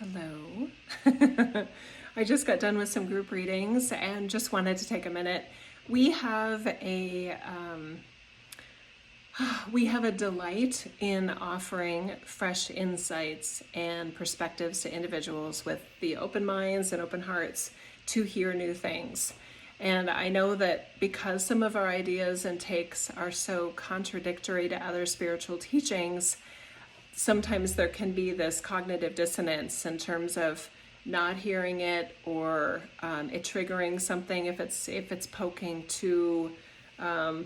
Hello. I just got done with some group readings and just wanted to take a minute. We have a we have a delight in offering fresh insights and perspectives to individuals with the open minds and open hearts to hear new things. And I know that because some of our ideas and takes are so contradictory to other spiritual teachings, sometimes there can be this cognitive dissonance in terms of not hearing it or it triggering something if it's poking too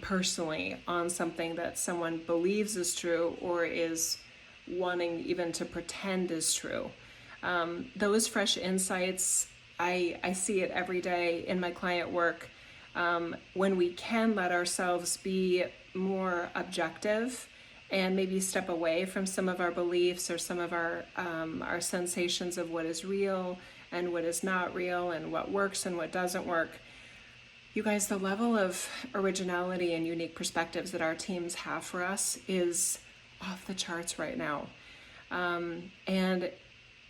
personally on something that someone believes is true or is wanting even to pretend is true. Those fresh insights, I see it every day in my client work. When we can let ourselves be more objective and maybe step away from some of our beliefs or some of our sensations of what is real and what is not real and what works and what doesn't work. You guys, the level of originality and unique perspectives that our teams have for us is off the charts right now. And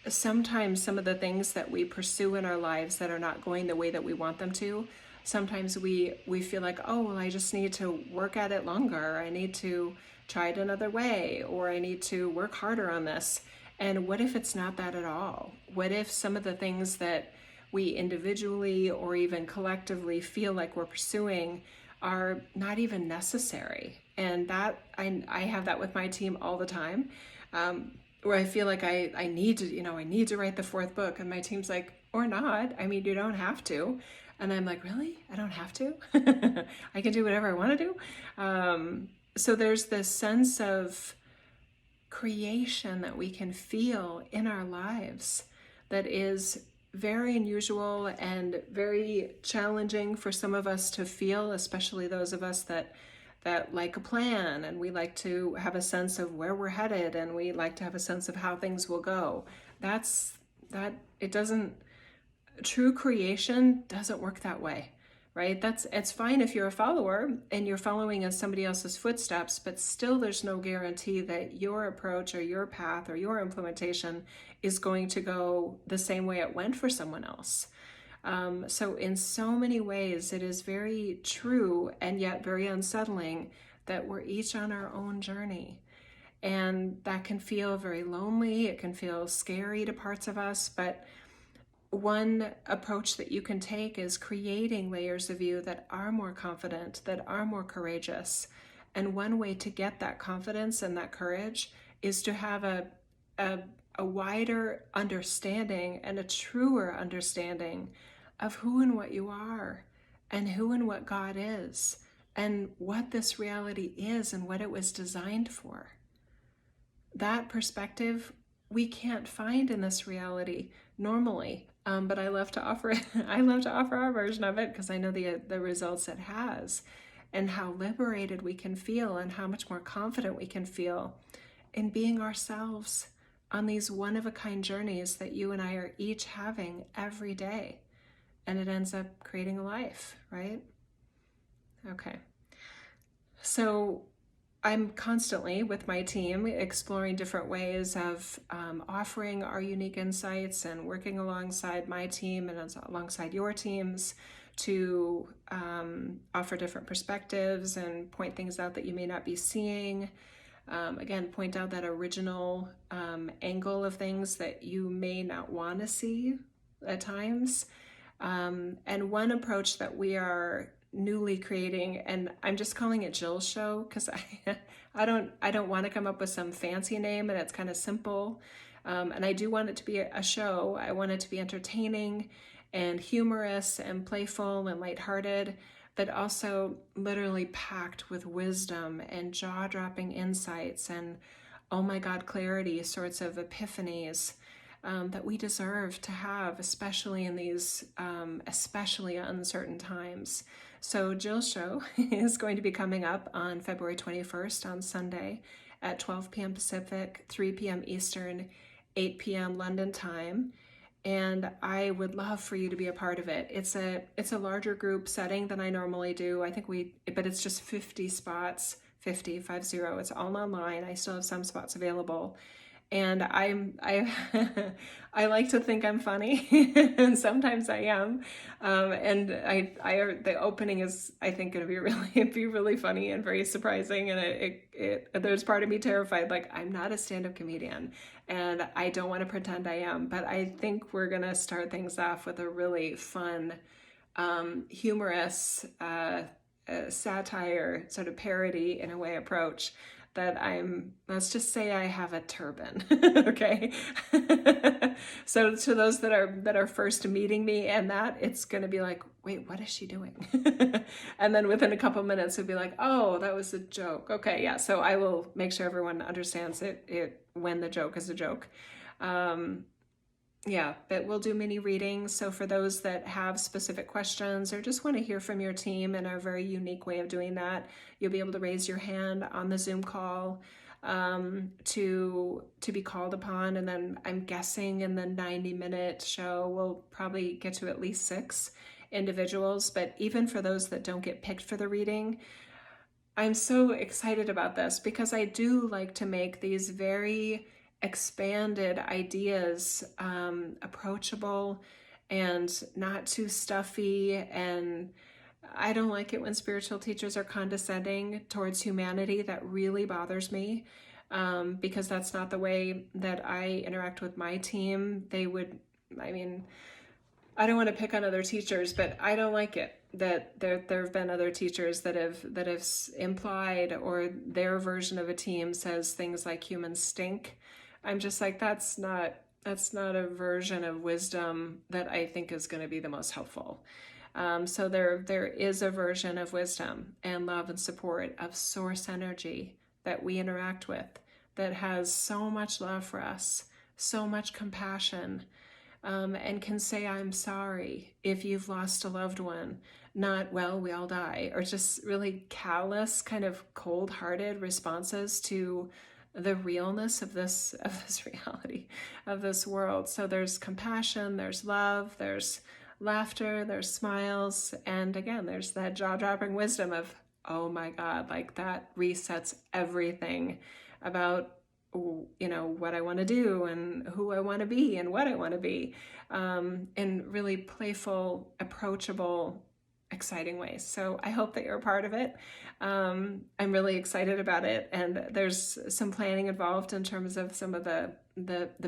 sometimes some of the things that we pursue in our lives that are not going the way that we want them to, sometimes we feel like, oh, well, I just need to work at it longer. I need to try it another way, or I need to work harder on this. And what if it's not that at all? What if some of the things that we individually or even collectively feel like we're pursuing are not even necessary? And that I have that with my team all the time, where I feel like I need to, I need to write the fourth book, and my team's like, or not. I mean, you don't have to. And I'm like, really? I don't have to? I can do whatever I want to do. So there's this sense of creation that we can feel in our lives that is very unusual and very challenging for some of us to feel, especially those of us that like a plan, and we like to have a sense of where we're headed, and we like to have a sense of how things will go. It doesn't, true creation doesn't work that way, right? It's fine if you're a follower and you're following in somebody else's footsteps, but still there's no guarantee that your approach or your path or your implementation is going to go the same way it went for someone else. So in so many ways, it is very true and yet very unsettling that we're each on our own journey. And that can feel very lonely. It can feel scary to parts of us, but one approach that you can take is creating layers of you that are more confident, that are more courageous. And one way to get that confidence and that courage is to have a wider understanding and a truer understanding of who and what you are, and who and what God is, and what this reality is and what it was designed for. That perspective we can't find in this reality normally, but I love to offer it. I love to offer our version of it because I know the results it has, and how liberated we can feel, and how much more confident we can feel in being ourselves on these one-of-a-kind journeys that you and I are each having every day. And it ends up creating a life, right? Okay. So I'm constantly with my team exploring different ways of offering our unique insights and working alongside my team and alongside your teams to offer different perspectives and point things out that you may not be seeing. Again, point out that original angle of things that you may not want to see at times. And one approach that we are newly creating, and I'm just calling it Jill's Show because I don't want to come up with some fancy name, and it's kind of simple. And I do want it to be a show. I want it to be entertaining and humorous and playful and lighthearted, but also literally packed with wisdom and jaw-dropping insights and, oh my God, clarity, sorts of epiphanies that we deserve to have, especially in these especially uncertain times. So Jill's Show is going to be coming up on February 21st on Sunday at 12 p.m. Pacific, 3 p.m. Eastern, 8 p.m. London time. And I would love for you to be a part of it. It's a larger group setting than I normally do. But it's just 50 spots, 50. It's all online. I still have some spots available. And I I like to think I'm funny, and sometimes I am. And the opening is, I think, going to be really funny and very surprising. And there's part of me terrified, like I'm not a stand-up comedian, and I don't want to pretend I am. But I think we're gonna start things off with a really fun, humorous, satire, sort of parody in a way approach that let's just say I have a turban. Okay. So to those that are first meeting me and that, it's going to be like, wait, what is she doing? And then within a couple minutes it'll be like, oh, that was a joke. Okay. Yeah. So I will make sure everyone understands it when the joke is a joke. Yeah, but we'll do mini readings. So for those that have specific questions or just want to hear from your team in a very unique way of doing that, you'll be able to raise your hand on the Zoom call, to be called upon. And then I'm guessing in the 90-minute show, we'll probably get to at least 6 individuals. But even for those that don't get picked for the reading, I'm so excited about this because I do like to make these very expanded ideas approachable and not too stuffy. And I don't like it when spiritual teachers are condescending towards humanity. That really bothers me, because that's not the way that I interact with my team. I mean, I don't want to pick on other teachers, but I don't like it that there have been other teachers that have implied, or their version of a team says things like humans stink. I'm just like, that's not a version of wisdom that I think is going to be the most helpful. So there is a version of wisdom and love and support of source energy that we interact with that has so much love for us, so much compassion, and can say, I'm sorry if you've lost a loved one. Not, well, we all die, or just really callous, kind of cold-hearted responses to the realness of this reality, of this world. So there's compassion, there's love, there's laughter, there's smiles, and again, there's that jaw-dropping wisdom of, oh my God, like that resets everything about what I want to do and who I want to be and what I want to be, in really playful, approachable, exciting ways. So I hope that you're a part of it. I'm really excited about it, and there's some planning involved in terms of some of the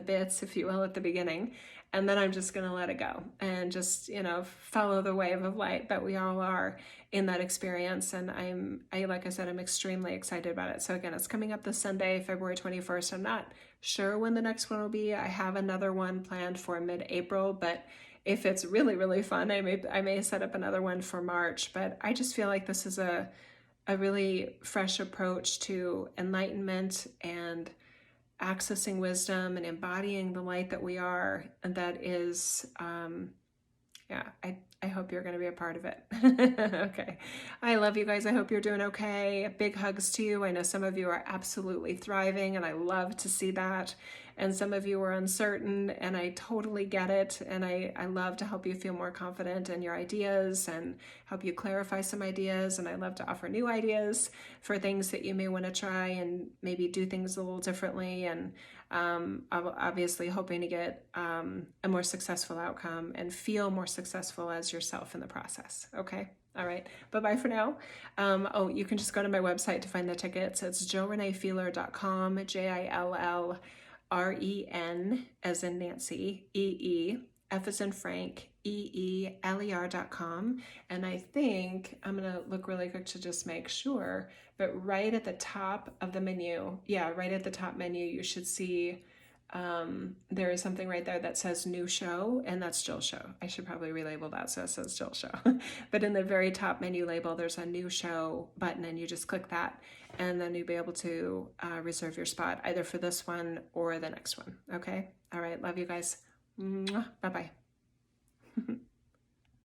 bits, if you will, at the beginning, and then I'm just going to let it go and just follow the wave of light that we all are in that experience. And like I said, I'm extremely excited about it. So again, it's coming up this Sunday, February 21st. I'm not sure when the next one will be. I have another one planned for mid-April, but if it's really, really fun, I may set up another one for March. But I just feel like this is a really fresh approach to enlightenment and accessing wisdom and embodying the light that we are. And that is, I hope you're going to be a part of it. Okay. I love you guys. I hope you're doing okay. Big hugs to you. I know some of you are absolutely thriving, and I love to see that. And some of you are uncertain, and I totally get it. And I love to help you feel more confident in your ideas and help you clarify some ideas. And I love to offer new ideas for things that you may want to try and maybe do things a little differently. And I'm obviously hoping to get a more successful outcome and feel more successful as yourself in the process. Okay. All right. Bye-bye for now. You can just go to my website to find the tickets. It's JoReneeFeeler.com, JILLREN as in Nancy, EE, F as in Frank, EELER.com. And I think I'm going to look really quick to just make sure, but right at the top of the menu, right at the top menu, you should see there is something right there that says new show, and that's Jill Show. I should probably relabel that so it says Jill Show. But in the very top menu label, there's a new show button, and you just click that, and then you'll be able to reserve your spot either for this one or the next one. Okay? All right. Love you guys. Bye-bye.